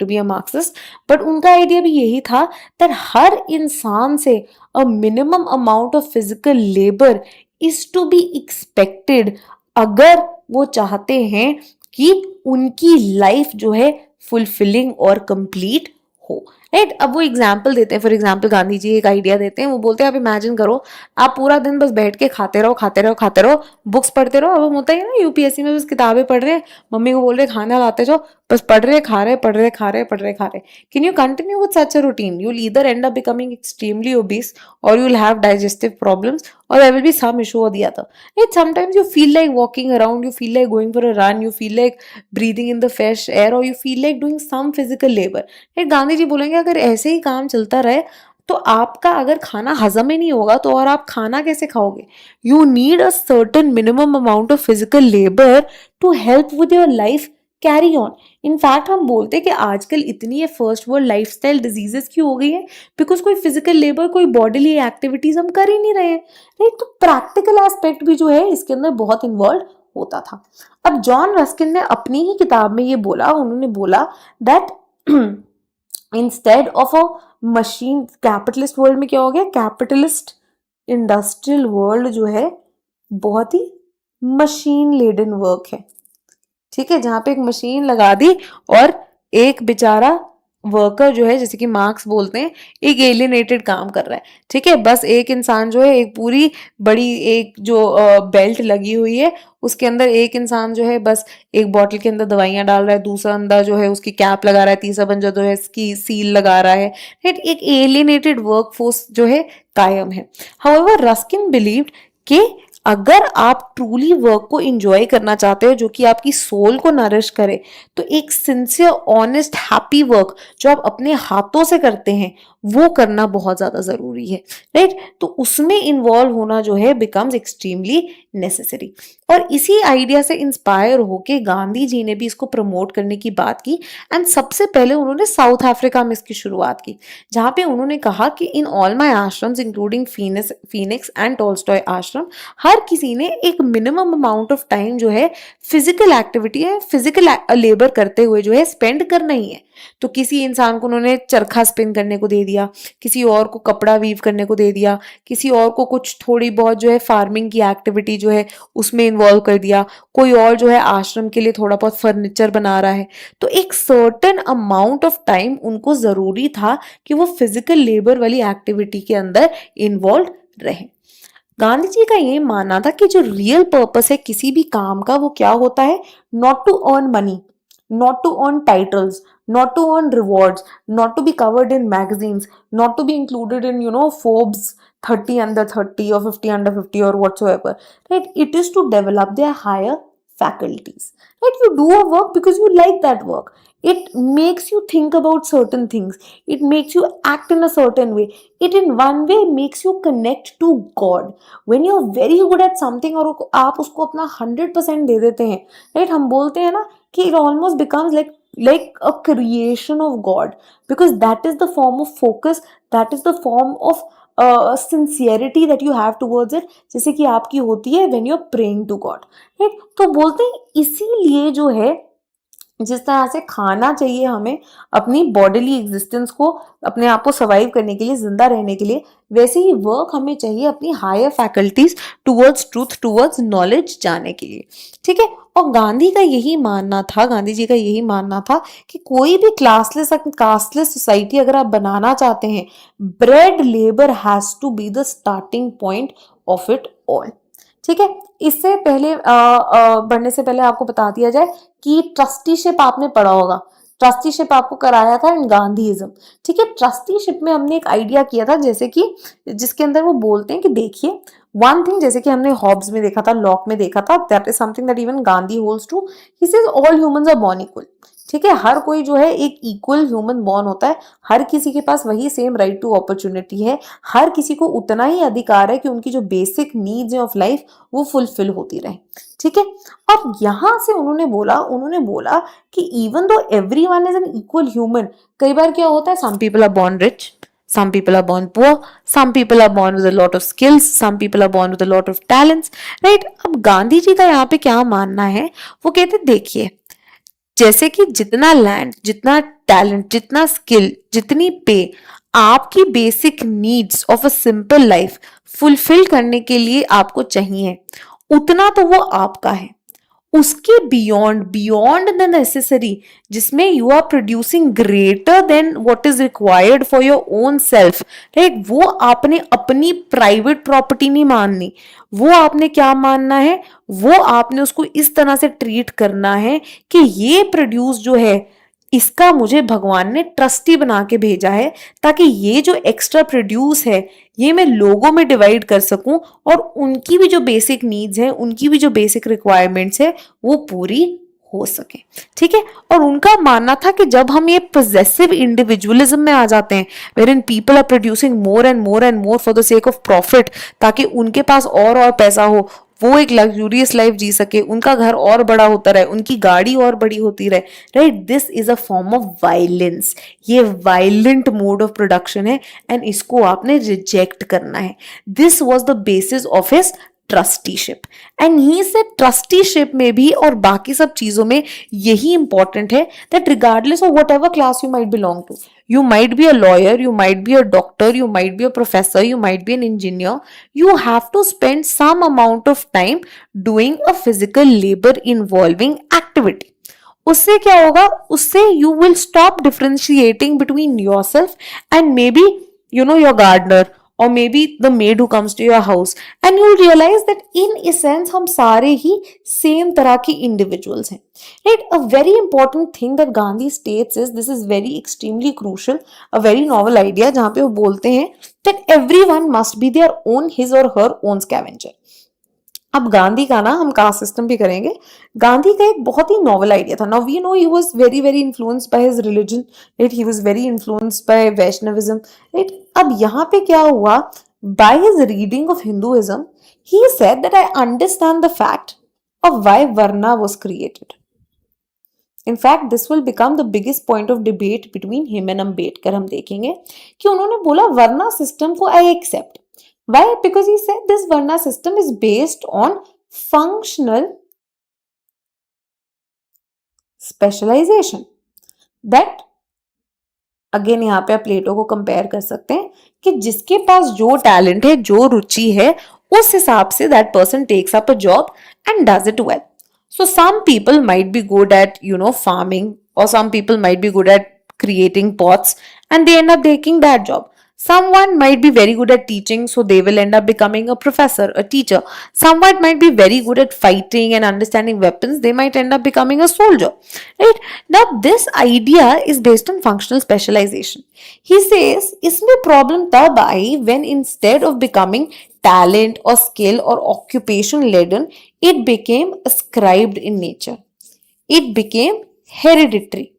be a Marxist, but उनका आइडिया भी यही था that हर इंसान से a minimum amount of physical labor is to be expected अगर वो चाहते हैं कि उनकी लाइफ जो है फुलफिलिंग और कंप्लीट हो. राइट, अब वो एग्जाम्पल देते हैं. फॉर एग्जाम्पल गांधी जी एक आइडिया देते हैं, वो बोलते हैं आप इमेजिन करो आप पूरा दिन बस बैठ के खाते रहो, बुक्स पढ़ते रहो. अब हम होता है ना यूपीएससी में बस किताबें पढ़ रहे हैं, मम्मी को बोल रहे खाना लाते जाओ, बस पढ़ रहे खा रहे. Can you continue with such a routine? You will either end up becoming extremely obese, और you will have digestive problems, or there will be some issue or the other. Right, sometimes you feel like walking around, you feel like going for a run, you feel like breathing in the fresh air, or you feel like doing some physical labor. Right, Gandhi ji बोलेंगे अगर ऐसे ही काम चलता रहे तो आपका अगर खाना हजम ही नहीं होगा तो और आप खाना कैसे खाओगे? You need a certain minimum amount of physical labor to help with your life carry on. In fact हम बोलते हैं कि आजकल इतनी ये फर्स्ट वर्ल्ड लाइफस्टाइल डिजीजेस क्यों हो गई है? बिकॉज कोई फिजिकल लेबर, कोई बॉडीली एक्टिविटीज हम कर ही नहीं रहे हैं. राइट, तो प्रैक्टिकल एस्पेक्ट भी जो है इसके अंदर बहुत इन्वॉल्व होता था. अब जॉन रस्किन ने अपनी ही किताब में ये बोला, उन्होंने बोला that instead of a machine, capitalist world में क्या हो गया, कैपिटलिस्ट इंडस्ट्रियल वर्ल्ड जो है बहुत ही मशीन लेडन वर्क है, ठीक है, जहां पे एक मशीन लगा दी और एक बेचारा वर्कर जो है, जैसे कि मार्क्स बोलते हैं, एक एलियनेटेड काम कर रहा है, ठीक है, बस एक इंसान जो है, एक पूरी बड़ी एक जो बेल्ट लगी हुई है, उसके अंदर एक इंसान जो है बस एक बॉटल के अंदर दवाइयां डाल रहा है, दूसरा अंदर जो है उसकी कैप लगा रहा है, तीसरा बंदा जो है इसकी सील लगा रहा है, राइट, एक एलियनेटेड वर्कफोर्स जो है कायम है। हाउएवर रस्किन बिलीव्ड कि अगर आप ट्रूली वर्क को एंजॉय करना चाहते हो जो कि आपकी सोल को नरिश करे, तो एक सिंसियर ऑनेस्ट हैप्पी वर्क जो आप अपने हाथों से करते हैं वो करना बहुत ज्यादा जरूरी है, राइट, तो उसमें इन्वॉल्व होना जो है बिकम्स एक्सट्रीमली नेसेसरी। और इसी आइडिया से इंस्पायर होके गांधी जी ने भी इसको प्रमोट करने की बात की, एंड सबसे पहले उन्होंने साउथ अफ्रीका में इसकी शुरुआत की, जहां पे उन्होंने कहा कि in all my ashrams including Phoenix and Tolstoy आश्रम, हर किसी ने एक मिनिमम अमाउंट ऑफ टाइम जो है फिजिकल एक्टिविटी है, फिजिकल लेबर करते हुए जो है स्पेंड करना ही है। तो किसी इंसान को उन्होंने चरखा स्पिन करने को दे दिया, किसी और को कपड़ा वीव करने को दे दिया, किसी और को कुछ थोड़ी बहुत जो है फार्मिंग की एक्टिविटी जो है उसमें इन्वॉल्व कर दिया, कोई और जो है आश्रम के लिए थोड़ा बहुत फर्नीचर बना रहा है। तो एक सर्टेन अमाउंट ऑफ टाइम उनको जरूरी था कि वो फिजिकल लेबर वाली एक्टिविटी के अंदर इन्वॉल्व रहे। गांधी जी का ये मानना था कि जो रियल पर्पस है किसी भी काम का वो क्या होता है, not to earn money, not to earn titles, not to earn rewards, not to be covered in magazines, not to be included in, Forbes 30 under 30 or 50 under 50 or whatsoever, right? It is to develop their higher faculties, right? You do a work because you like that work. It makes you think about certain things. It makes you act in a certain way. It in one way makes you connect to God. When you're very good at something और आप उसको अपना 100% दे देते हैं, right? हम बोलते हैं ना कि it almost becomes like a creation of God, because that is the form of focus, that is the form of sincerity that you have towards it, जैसे कि आपकी होती है when you're praying to God, right? तो बोलते हैं इसीलिए जो है जिस तरह से खाना चाहिए हमें अपनी बॉडीली एग्जिस्टेंस को, अपने आप को सर्वाइव करने के लिए, जिंदा रहने के लिए, वैसे ही वर्क हमें चाहिए अपनी higher faculties towards truth, towards knowledge जाने के लिए, ठीक है। और गांधी का यही मानना था, गांधी जी का यही मानना था कि कोई भी क्लासलेस कास्टलेस सोसाइटी अगर आप बनाना चाहते हैं, bread labour has to be the starting point of it all, ठीक है। इससे पहले बढ़ने से पहले आपको बता दिया जाए कि ट्रस्टीशिप आपने पढ़ा होगा, ट्रस्टीशिप आपको कराया था इन गांधीइज्म, ठीक है। ट्रस्टीशिप में हमने एक आइडिया किया था, जैसे कि जिसके अंदर वो बोलते हैं कि देखिए वन थिंग, जैसे कि हमने हॉब्स में देखा था, लॉक में देखा था, that is something that even Gandhi holds to, he says all humans are born equal, ठीक है। हर कोई जो है एक इक्वल ह्यूमन बॉर्न होता है, हर किसी के पास वही सेम राइट टू अपॉर्चुनिटी है, हर किसी को उतना ही अधिकार है कि उनकी जो बेसिक नीड्स है ऑफ लाइफ वो फुलफिल होती रहे, ठीक है। और यहां से उन्होंने बोला कि even though everyone is an equal human, कई बार क्या होता है, some people are born rich, some people are born poor, some people are born with a lot of skills, some people are born with a lot of talents, right? अब गांधी जी का यहाँ पे क्या मानना है, वो कहते देखिए जैसे कि जितना लैंड, जितना टैलेंट, जितना स्किल, जितनी पे आपकी basic needs of a simple life fulfil करने के लिए आपको चाहिए, उतना तो वो आपका है। उसके बियॉन्ड द नेसेसरी, जिसमें you are producing greater than what is required for your own self, right, वो आपने अपनी प्राइवेट प्रॉपर्टी नहीं माननी, वो आपने क्या मानना है, वो आपने उसको इस तरह से ट्रीट करना है कि ये प्रोड्यूस जो है इसका मुझे भगवान ने ट्रस्टी बना के भेजा है, ताकि ये जो एक्स्ट्रा प्रोड्यूस है ये मैं लोगों में डिवाइड कर सकूं और उनकी भी जो बेसिक नीड्स हैं, उनकी भी जो बेसिक रिक्वायरमेंट्स है वो पूरी हो सके, ठीक है। और उनका मानना था कि जब हम ये पोजेसिव इंडिविजुअलिज्म में आ जाते हैं, wherein people are producing more and more and more for the sake of profit, ताकि उनके पास और पैसा हो, वो एक लग्जूरियस लाइफ जी सके, उनका घर और बड़ा होता रहे, उनकी गाड़ी और बड़ी होती रहे, right, this is a form of violence, ये वायलेंट मोड ऑफ प्रोडक्शन है एंड इसको आपने रिजेक्ट करना है। This was the basis of his trusteeship. And he से ट्रस्टीशिप में भी और बाकी सब चीजों में यही इंपॉर्टेंट है that regardless of whatever class you might belong to, you might be a lawyer, you might be a doctor, you might be a professor, you might be an engineer, you have to spend some amount of time doing a physical labor involving activity. उससे क्या होगा, उससे you will stop differentiating between yourself and maybe your gardener or maybe the maid who comes to your house, and you'll realize that in essence हम सारे ही same तरह की individuals हैं. Right? A very important thing that Gandhi states is, this is very extremely crucial, a very novel idea, जहाँ पे वो बोलते हैं that everyone must be their own his or her own scavenger. अब गांधी का ना हम कास्ट सिस्टम भी करेंगे. गांधी का एक बहुत ही नॉवल आइडिया था. Now we know he was very very influenced by his religion, right. He was very influenced by Vaishnavism, right. अब यहाँ पे क्या हुआ, by his reading of Hinduism he said that I understand the fact of why varna was created. In fact, this will become the biggest point of debate between him and Ambedkar. हम देखेंगे कि उन्होंने बोला वर्ना सिस्टम को I accept. Why? Because he said this Varna system is based on functional specialization. That again यहाँ पे आप प्लेटो को कंपेयर कर सकते हैं कि जिसके पास जो टैलेंट है, जो रुचि है, उस हिसाब से that person takes up a job and does it well. So some people might be good at farming, or some people might be good at creating pots and they end up taking that job. Someone might be very good at teaching, so they will end up becoming a professor, a teacher. Someone might be very good at fighting and understanding weapons. They might end up becoming a soldier, right? Now, this idea is based on functional specialization. He says, इसमें problem तब आई when instead of becoming talent or skill or occupation laden, it became ascribed in nature. It became hereditary.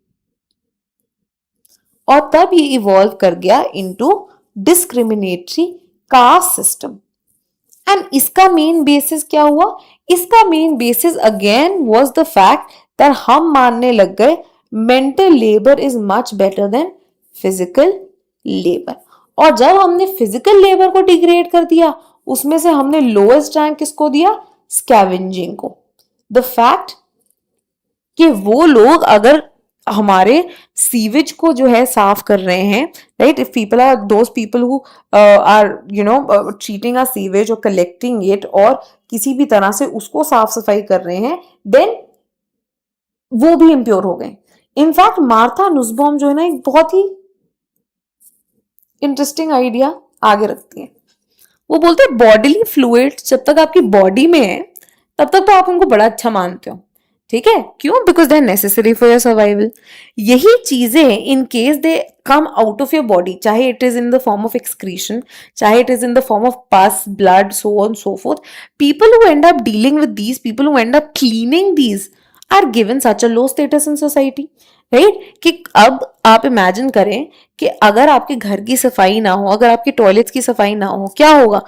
और तब ये इवॉल्व कर गया into discriminatory caste system. And इसका मेन बेसिस क्या हुआ, इसका main basis again was the fact that हम मानने लग गए mental labour is much better than physical labour. और जब हमने फिजिकल लेबर को डिग्रेड कर दिया, उसमें से हमने लोएस्ट रैंक किसको दिया, स्कैवेंजिंग को. द फैक्ट कि वो लोग अगर हमारे सीवेज को जो है साफ कर रहे हैं, right, if people are those people who are treating a sewage और कलेक्टिंग इट और किसी भी तरह से उसको साफ सफाई कर रहे हैं, देन वो भी इम्प्योर हो गए. इनफैक्ट मार्था नुसबॉम जो है ना, एक बहुत ही इंटरेस्टिंग आइडिया आगे रखती है. वो बोलते हैं बॉडीली फ्लूइड जब तक आपकी बॉडी में है तब तक तो आप उनको बड़ा अच्छा मानते हो, ठीक है. क्यों? Because they are necessary for your survival. यही चीजें in case they come out of your body, चाहे it is in the form of excretion, चाहे it is in the form of pus, blood, so on so forth, people who end up dealing with these, people who end up cleaning these are given such a low status in society, right. कि अब आप इमेजिन करें कि अगर आपके घर की सफाई ना हो, अगर आपके टॉयलेट्स की सफाई ना हो, क्या होगा,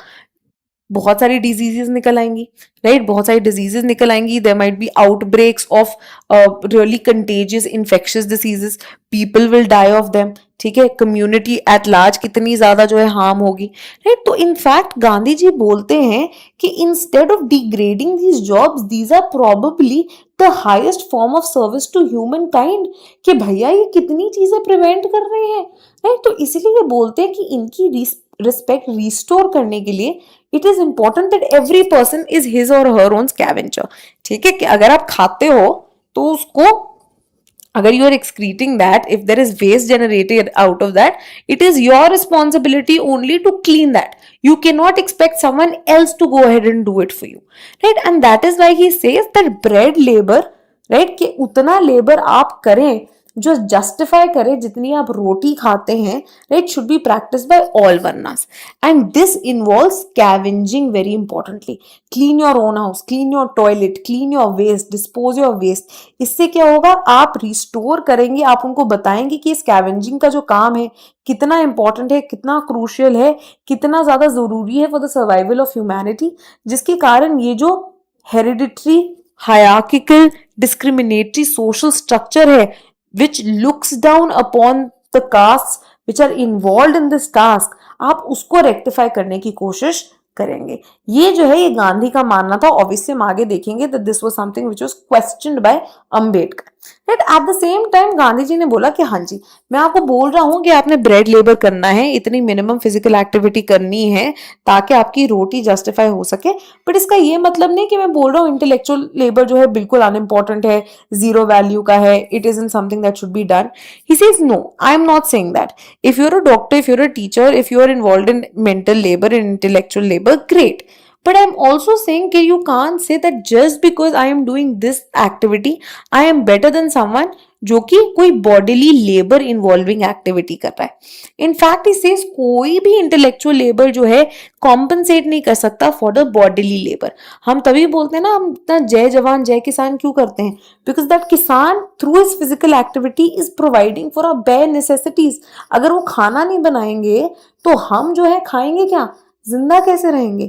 बहुत सारी डिजीजेस निकल आएंगी, राइट. बहुत सारी डिजीजेस निकल आएंगी. There might be outbreaks of really contagious infectious diseases, people will die of them, ठीक है. कम्युनिटी एट लार्ज कितनी ज्यादा जो है हार्म होगी, राइट. तो इनफैक्ट गांधी जी बोलते हैं कि instead of degrading these jobs, these are probably the highest form of service to humankind. कि भैया ये कितनी चीजें प्रिवेंट कर रहे हैं, राइट. तो इसीलिए ये बोलते हैं कि इनकी रिस्पेक्ट रिस्टोर करने के लिए it is important that every person is his or her own scavenger, ठीक है. कि अगर आप खाते हो तो उसको, अगर you are excreting that, if there is waste generated out of that, it is your responsibility only to clean that. You cannot expect someone else to go ahead and do it for you, right? And that is why he says that bread labor, right, कि उतना labor आप करें जो जस्टिफाई करे जितनी आप रोटी खाते हैं, right, should be practice by all varnas. And this involve scavenging very importantly. Clean your own house, clean your toilet, clean your waste, dispose your waste. इससे क्या होगा, आप रिस्टोर करेंगे, आप उनको बताएंगे कि स्कैवेंजिंग का जो काम है कितना इंपॉर्टेंट है, कितना क्रूशियल है, कितना ज्यादा जरूरी है for the survival of humanity. जिसके कारण ये जो hereditary hierarchical discriminatory social structure है which looks down upon the castes which are involved in this task, आप उसको रेक्टिफाई करने की कोशिश करेंगे। ये जो है ये गांधी का मानना था। ऑब्वियसली हम आगे देखेंगे that this was something which was questioned by Ambedkar. Right, at the same time Gandhi ji ने बोला कि हाँ जी, मैं आपको बोल रहा हूं कि आपने ब्रेड लेबर करना है, इतनी मिनिमम फिजिकल एक्टिविटी करनी है ताकि आपकी रोटी जस्टिफाई हो सके, बट इसका ये मतलब नहीं कि मैं बोल रहा हूँ इंटेलेक्चुअल लेबर जो है बिल्कुल अनइम्पॉर्टेंट है, जीरो वैल्यू का है, it is in something that should be done. He says no, I am not saying that. if you're a doctor, if you're a teacher, if you are involved in mental labor and intellectual labor, great. But I'm also saying that you can't say that just because I am doing this activity, I am better than someone जो कि कोई bodily labor involving activity कर रहा है। In fact, he says कोई भी intellectual labor जो है compensate नहीं कर सकता for the bodily labor। हम तभी बोलते हैं ना, हम इतना जय जवान जय किसान क्यों करते हैं? Because that किसान through his physical activity is providing for our bare necessities। अगर वो खाना नहीं बनाएंगे तो हम जो है खाएंगे क्या? जिंदा कैसे रहेंगे?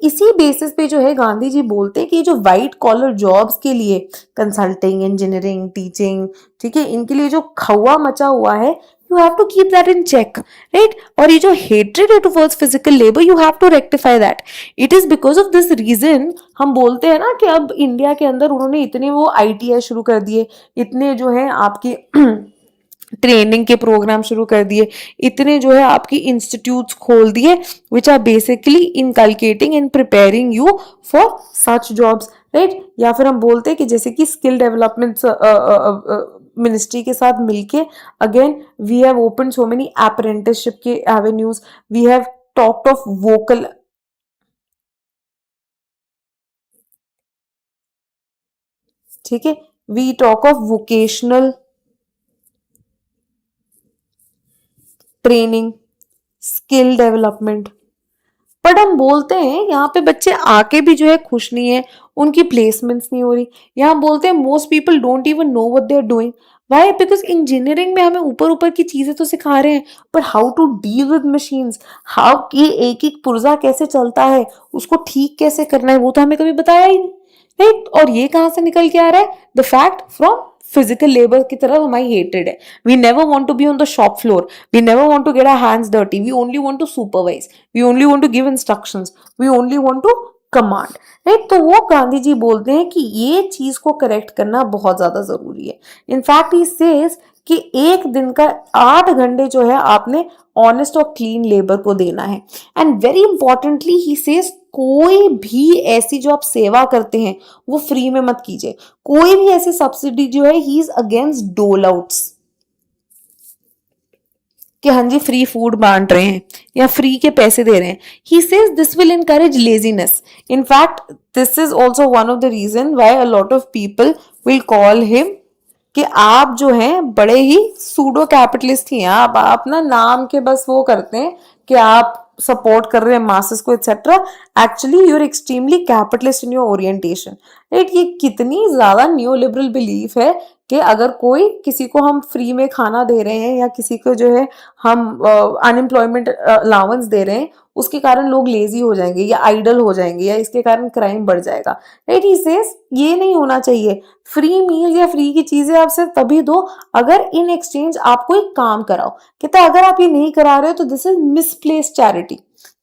इसी बेसिस पे जो है गांधी जी बोलते हैं कि जो व्हाइट कॉलर जॉब्स के लिए कंसल्टिंग, इंजीनियरिंग, टीचिंग, ठीक है, इनके लिए जो खौआ मचा हुआ है, you have to keep that in check, right. और ये जो हेट्रेड है towards physical labour, you have to rectify that. It is because of this reason हम बोलते हैं ना कि अब इंडिया के अंदर उन्होंने इतने वो आईटीआई शुरू कर दिए, इतने जो है आपके ट्रेनिंग के प्रोग्राम शुरू कर दिए, इतने जो है आपकी इंस्टीट्यूट्स खोल दिए which are basically inculcating and preparing you for such jobs, right. या फिर हम बोलते हैं कि जैसे कि स्किल डेवलपमेंट मिनिस्ट्री के साथ मिलके again we have open so many apprenticeship के avenues, we have talked of vocal, ठीक है, we talk of vocational training, skill development. But हम बोलते हैं यहाँ पे बच्चे आके भी जो है खुश नहीं है, उनकी प्लेसमेंट्स नहीं हो रही। यहाँ बोलते हैं most people don't even know what they are doing. Why? Because engineering में हमें ऊपर ऊपर की चीजें तो सिखा रहे हैं, but how to deal with machines, how कि एक एक पुर्जा कैसे चलता है, उसको ठीक कैसे करना है, वो तो हमें कभी बताया ही नहीं, राइट। और ये कहाँ से निकल के आ रहा है? The fact from physical labour की तरफ हमारी हेटेड है। We never want to be on the shop floor, we never want to get our hands dirty, we only want to supervise, we only want to give instructions, we only want to command, right. तो वो गांधी जी बोलते हैं कि ये चीज को करेक्ट करना बहुत ज्यादा जरूरी है। इनफैक्ट ही सेज कि एक दिन का 8 घंटे जो है आपने ऑनेस्ट और क्लीन लेबर को देना है। And very importantly he says कोई भी ऐसी जो आप सेवा करते हैं वो फ्री में मत कीजिए। कोई भी ऐसी सब्सिडी जो है, ही इज अगेंस्ट डोल आउट्स, कि हाँ जी फ्री फूड बांट रहे हैं या फ्री के पैसे दे रहे हैं। He says this will encourage laziness. In fact this is also one of the reason why a lot of people will call him कि आप जो हैं बड़े ही सूडो कैपिटलिस्ट ही हैं, आप ना नाम के बस वो करते हैं कि आप सपोर्ट कर रहे हैं मासेस को etcetera, actually you are extremely capitalist in your orientation, right. ये कितनी ज्यादा न्यू लिबरल बिलीफ है कि अगर कोई किसी को हम फ्री में खाना दे रहे हैं या किसी को जो है हम अनएम्प्लॉयमेंट अलाउंस दे रहे हैं, उसके कारण लोग लेजी हो जाएंगे या आइडल हो जाएंगे या इसके कारण क्राइम बढ़ जाएगा, राइट। ही सेज ये नहीं होना चाहिए। फ्री मील या फ्री की चीजें आप सिर्फ तभी दो अगर इन एक्सचेंज आप कोई काम कराओ। कहता अगर आप ये नहीं करा रहे हो तो this is misplaced charity,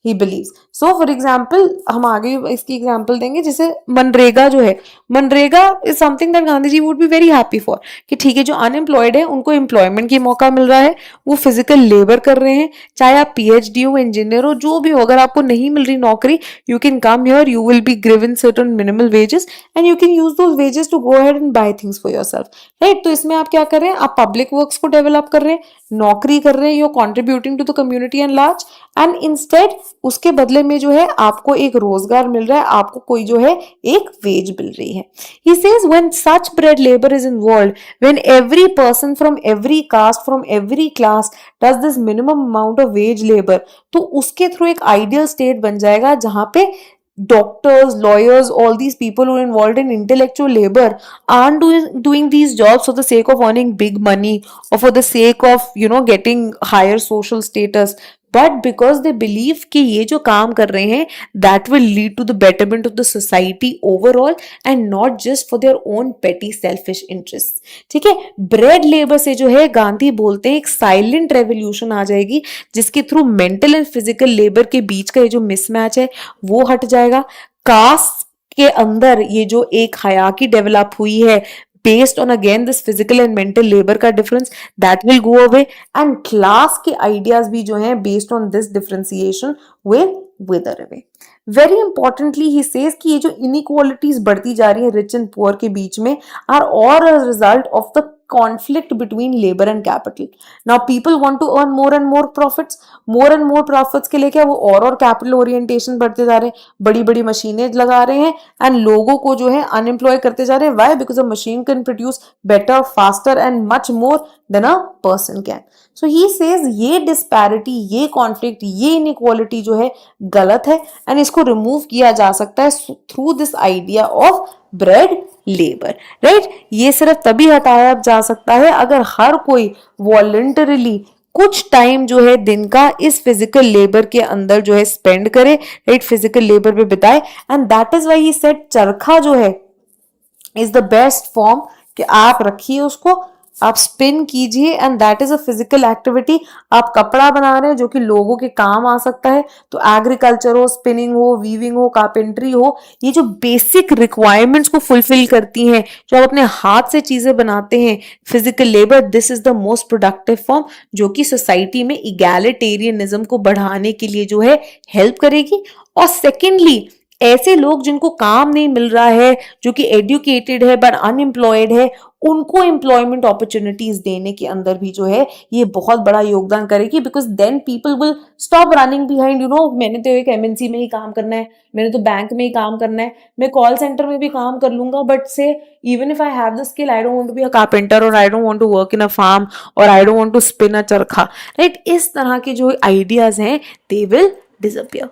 he believes. So for example हम आगे इसकी एग्जाम्पल देंगे, जैसे मनरेगा जो है, MNREGA is something that Gandhi ji would be very happy for, कि ठीक है जो अनएम्प्लॉयड है उनको एम्प्लॉयमेंट की मौका मिल रहा है, वो फिजिकल लेबर कर रहे हैं, चाहे आप पीएचडी हो, इंजीनियर हो, जो भी हो, अगर आपको नहीं मिल रही नौकरी, you can come here, you will be given certain minimal wages and you can use those wages to go ahead and buy things for yourself, right. तो इसमें आप क्या कर रहे हैं? आप पब्लिक वर्क्स को डेवलप कर रहे हैं, नौकरी कर रहे हैं, you are contributing to the community and large, and instead उसके बदले में जो है आपको एक रोजगार मिल रहा है, आपको कोई जो है एक वेज मिल रही है। He says when such bread labor is involved, when every person from every caste, from every class does this minimum amount of wage labor, तो उसके थ्रू एक आइडियल स्टेट बन जाएगा जहां पे doctors, lawyers, all these people who are involved in intellectual labor aren't doing these jobs for the sake of earning big money or for the sake of, you know, getting higher social status, but because they believe कि ये जो काम कर रहे हैं that will lead to the betterment of the society overall and not just for their own petty selfish interest. ठीक है, ब्रेड लेबर से जो है गांधी बोलते हैं एक साइलेंट रेवोल्यूशन आ जाएगी जिसके through mental and physical labour के बीच का ये जो मिसमैच है वो हट जाएगा। कास्ट के अंदर ये जो एक हायरार्की डेवलप हुई है based on again this physical and mental labor का difference that will go away and class के ideas भी जो हैं based on this differentiation will wither away. Very importantly he says कि ये जो inequalities बढ़ती जा रही है rich and poor के बीच में are all a result of the conflict between labor and capital. Now people want to earn more and more profits के लिए क्या वो और capital orientation बढ़ते जा रहे हैं, बड़ी बड़ी मशीनें लगा रहे हैं and लोगों को जो है unemploy करते जा रहे हैं. Why? Because a machine can produce better, faster and much more than a person can. So he says ये disparity, ये conflict, ये inequality जो है गलत है and इसको remove किया जा सकता है through this idea of bread labour, right. ये सिर्फ तभी हटाया जा सकता है अगर हर कोई वॉलंटरीली कुछ टाइम जो है दिन का इस फिजिकल लेबर के अंदर जो है स्पेंड करे, राइट, फिजिकल लेबर पे बिताए। And that is why he said चरखा जो है इज द बेस्ट फॉर्म कि आप रखिए उसको, आप स्पिन कीजिए and that is a physical activity. आप कपड़ा बना रहे हैं जो कि लोगों के काम आ सकता है, तो एग्रीकल्चर हो, स्पिनिंग हो, वीविंग हो, कारपेंट्री हो, ये जो बेसिक रिक्वायरमेंट्स को फुलफिल करती हैं, जो आप अपने हाथ से चीजें बनाते हैं, physical labour, this is the most productive form जो कि सोसाइटी में इगैलिटेरियनिज्म को बढ़ाने के लिए जो है हेल्प करेगी। और सेकेंडली ऐसे लोग जिनको काम नहीं मिल रहा है, जो कि एजुकेटेड है बट अनएम्प्लॉयड है, उनको एम्प्लॉयमेंट अपॉर्चुनिटीज देने के अंदर भी जो है ये बहुत बड़ा योगदान करेगी। Because then people will stop running behind, you know, मैंने तो एक एमएनसी में ही काम करना है, मैंने तो बैंक में ही काम करना है, मैं कॉल सेंटर में भी काम कर लूंगा, but say even if I have the skill I don't want to be a carpenter और I don't want to work in a farm और I don't want to spin a charkha, right. इस तरह के जो आइडियाज हैं दे विल disappear.